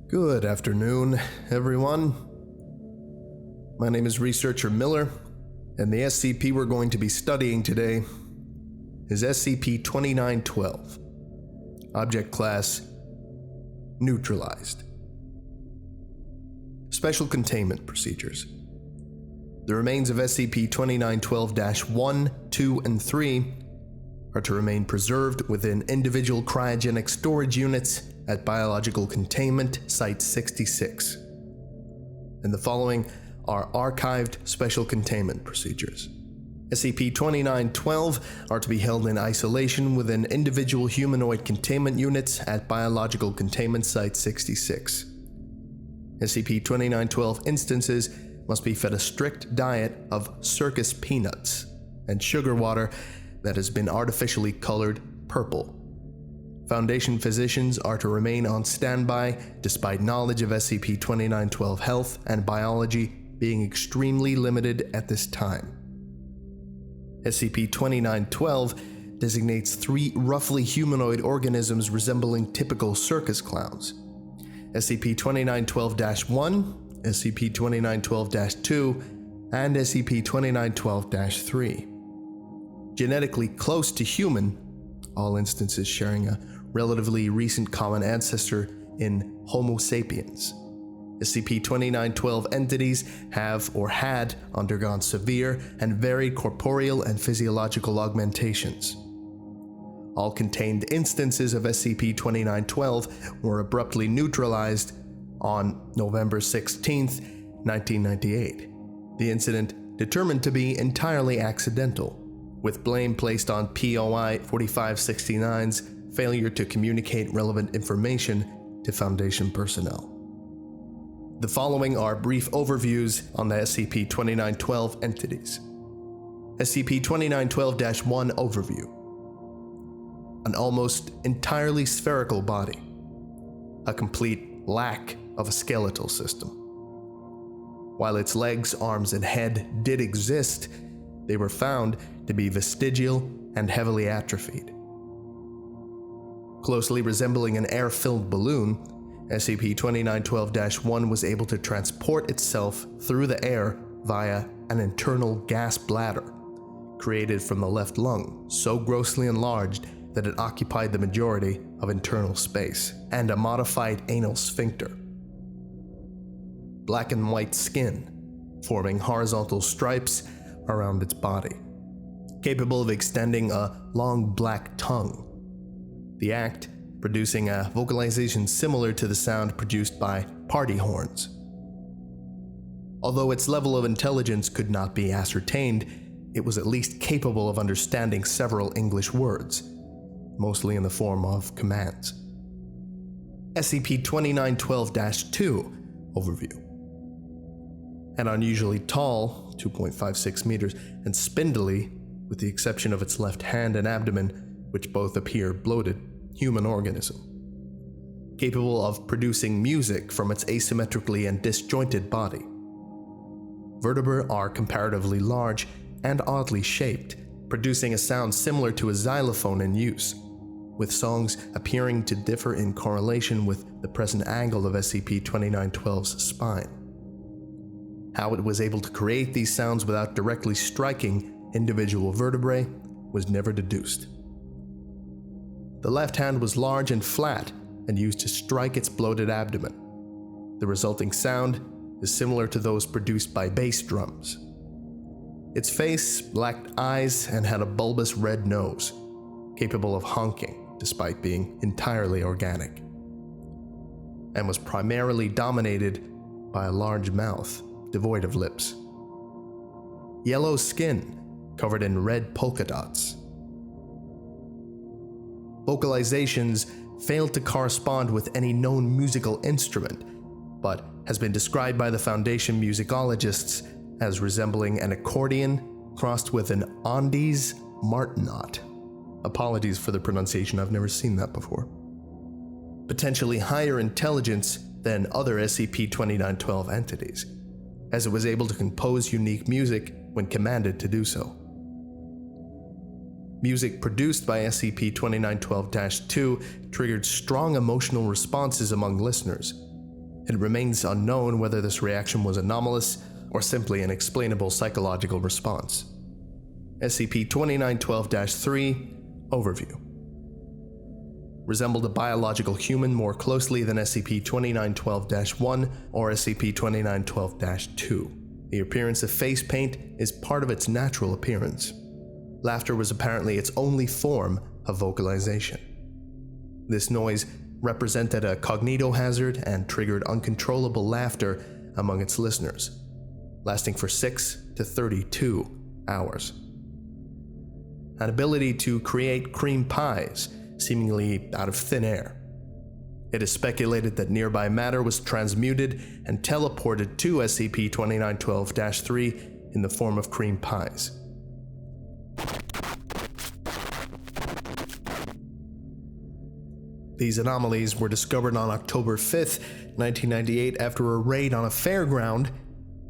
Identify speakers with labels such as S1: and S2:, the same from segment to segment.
S1: Good afternoon, everyone. My name is Researcher Miller, and the SCP we're going to be studying today is SCP-2912, Object Class Neutralized. Special Containment Procedures. The remains of SCP-2912-1, 2, and 3 are to remain preserved within individual cryogenic storage units at Biological Containment Site-66. And the following are archived special containment procedures. SCP-2912 are to be held in isolation within individual humanoid containment units at Biological Containment Site-66. SCP-2912 instances must be fed a strict diet of circus peanuts and sugar water that has been artificially colored purple. Foundation physicians are to remain on standby despite knowledge of SCP-2912 health and biology being extremely limited at this time. SCP-2912 designates 3 roughly humanoid organisms resembling typical circus clowns: SCP-2912-1, SCP-2912-2, and SCP-2912-3. Genetically close to human, all instances sharing a relatively recent common ancestor in Homo sapiens. SCP-2912 entities have or had undergone severe and varied corporeal and physiological augmentations. All contained instances of SCP-2912 were abruptly neutralized on November 16, 1998. The incident determined to be entirely accidental, with blame placed on POI 4569's failure to communicate relevant information to Foundation personnel. The following are brief overviews on the SCP-2912 entities. SCP-2912-1 Overview. An almost entirely spherical body. A complete lack of a skeletal system. While its legs, arms, and head did exist, they were found to be vestigial and heavily atrophied. Closely resembling an air-filled balloon, SCP-2912-1 was able to transport itself through the air via an internal gas bladder, created from the left lung, so grossly enlarged that it occupied the majority of internal space, and a modified anal sphincter. Black and white skin, forming horizontal stripes around its body, capable of extending a long black tongue. The act producing a vocalization similar to the sound produced by party horns. Although its level of intelligence could not be ascertained, it was at least capable of understanding several English words, mostly in the form of commands. SCP-2912-2 Overview. An unusually tall, 2.56 meters, and spindly, with the exception of its left hand and abdomen, which both appear bloated, human organism. Capable of producing music from its asymmetrically and disjointed body. Vertebrae are comparatively large and oddly shaped, producing a sound similar to a xylophone in use, with songs appearing to differ in correlation with the present angle of SCP-2912's spine. How it was able to create these sounds without directly striking individual vertebrae was never deduced. The left hand was large and flat and used to strike its bloated abdomen. The resulting sound is similar to those produced by bass drums. Its face lacked eyes and had a bulbous red nose, capable of honking despite being entirely organic, and was primarily dominated by a large mouth devoid of lips. Yellow skin covered in red polka dots. Vocalizations failed to correspond with any known musical instrument, but has been described by the Foundation musicologists as resembling an accordion crossed with an Andes martinet. Apologies for the pronunciation, I've never seen that before. Potentially higher intelligence than other SCP-2912 entities, as it was able to compose unique music when commanded to do so. Music produced by SCP-2912-2 triggered strong emotional responses among listeners, It remains unknown whether this reaction was anomalous or simply an explainable psychological response. SCP-2912-3 Overview. Resembled a biological human more closely than SCP-2912-1 or SCP-2912-2. The appearance of face paint is part of its natural appearance. Laughter was apparently its only form of vocalization. This noise represented a cognitohazard and triggered uncontrollable laughter among its listeners, lasting for 6 to 32 hours. An ability to create cream pies, seemingly out of thin air. It is speculated that nearby matter was transmuted and teleported to SCP-2912-3 in the form of cream pies. These anomalies were discovered on October 5th, 1998 after a raid on a fairground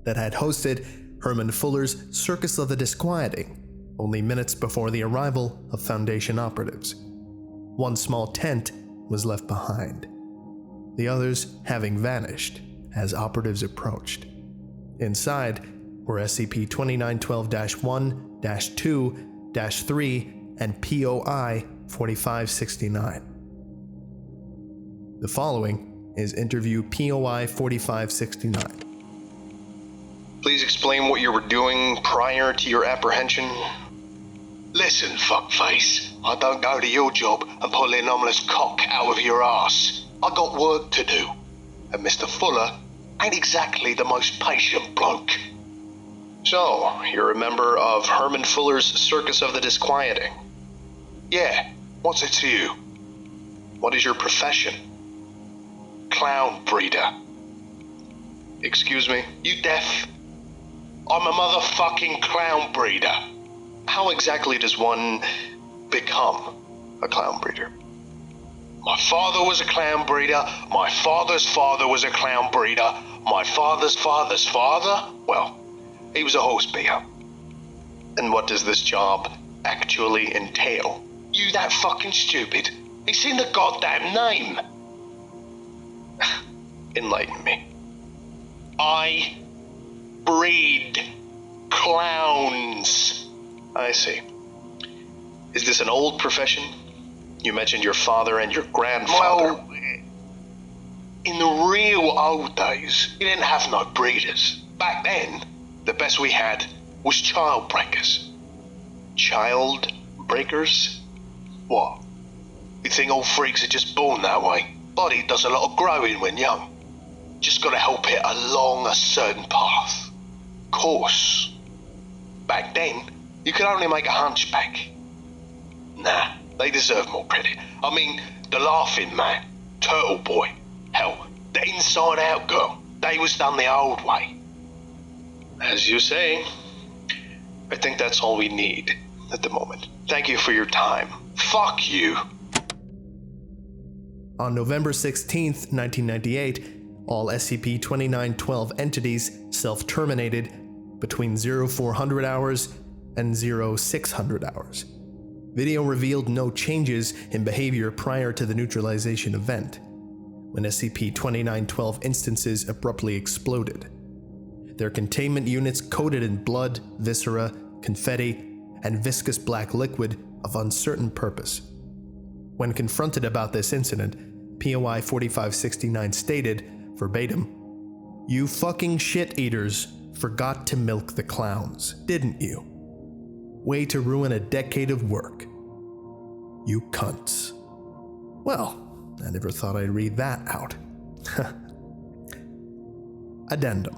S1: that had hosted Herman-Fuller's Circus of the Disquieting, only minutes before the arrival of Foundation operatives. One small tent was left behind, the others having vanished as operatives approached. Inside were SCP-2912-1, -2, -3, and POI 4569. The following is interview POI 4569.
S2: Please explain what you were doing prior to your apprehension.
S3: Listen, fuckface. I don't go to your job and pull the anomalous cock out of your ass. I got work to do. And Mr. Fuller ain't exactly the most patient bloke.
S2: So, you're a member of Herman-Fuller's Circus of the Disquieting.
S3: Yeah, what's it to you?
S2: What is your profession?
S3: Clown breeder.
S2: Excuse me?
S3: You deaf? I'm a motherfucking clown breeder.
S2: How exactly does one become a clown breeder?
S3: My father was a clown breeder. My father's father was a clown breeder. My father's father's father, well, he was a horse beater.
S2: And what does this job actually entail?
S3: You that fucking stupid? It's in the goddamn name.
S2: Enlighten me.
S3: I breed clowns.
S2: I see. Is this an old profession? You mentioned your father and your grandfather.
S3: Well, in the real old days, you didn't have no breeders. Back then, the best we had was child breakers.
S2: Child breakers?
S3: What? You think all freaks are just born that way? Body does a lot of growing when young. Just gotta help it along a certain path. Course. Back then, you could only make a hunchback. Nah, they deserve more credit. I mean, the Laughing Man, Turtle Boy, hell, the Inside Out Girl, they was done the old way.
S2: As you say, I think that's all we need at the moment. Thank you for your time.
S3: Fuck you.
S1: On November 16th, 1998, all SCP-2912 entities self-terminated between 0400 hours and 0600 hours. Video revealed no changes in behavior prior to the neutralization event, when SCP-2912 instances abruptly exploded. Their containment units coated in blood, viscera, confetti, and viscous black liquid of uncertain purpose. When confronted about this incident, POI 4569 stated, verbatim, "You fucking shit-eaters forgot to milk the clowns, didn't you? Way to ruin a decade of work. You cunts." Well, I never thought I'd read that out. Addendum.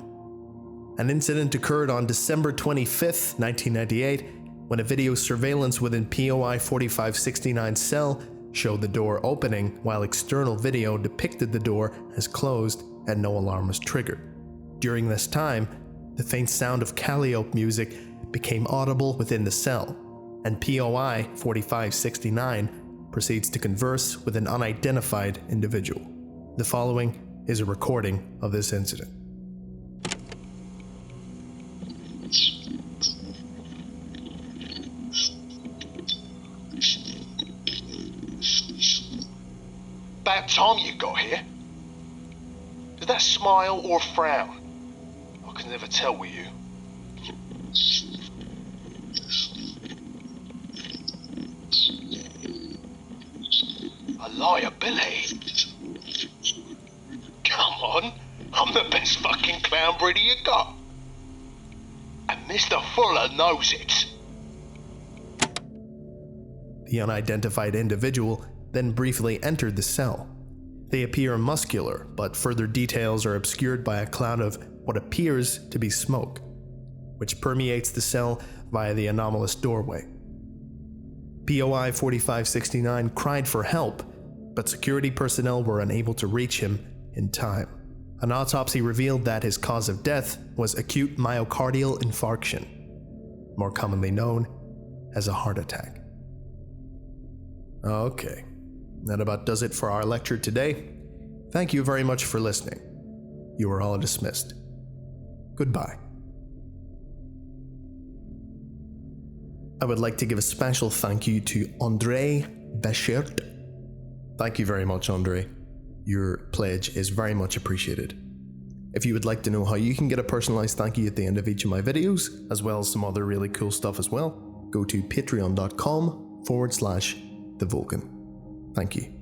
S1: An incident occurred on December 25th, 1998, when a video surveillance within POI 4569's cell showed the door opening while external video depicted the door as closed and no alarm was triggered. During this time, the faint sound of calliope music became audible within the cell, and POI 4569 proceeds to converse with an unidentified individual. The following is a recording of this incident.
S3: About time you got here. Is that smile or frown? I can never tell with you. A liability? Come on, I'm the best fucking clown breeder you got. And Mr. Fuller knows it.
S1: The unidentified individual then briefly entered the cell. They appear muscular, but further details are obscured by a cloud of what appears to be smoke, which permeates the cell via the anomalous doorway. POI 4569 cried for help, but security personnel were unable to reach him in time. An autopsy revealed that his cause of death was acute myocardial infarction, more commonly known as a heart attack. Okay, that about does it for our lecture today. Thank you very much for listening. You are all dismissed. Goodbye. I would like to give a special thank you to André Bechert. Thank you very much, André. Your pledge is very much appreciated. If you would like to know how you can get a personalized thank you at the end of each of my videos, as well as some other really cool stuff as well, go to patreon.com/TheVolgun. Thank you.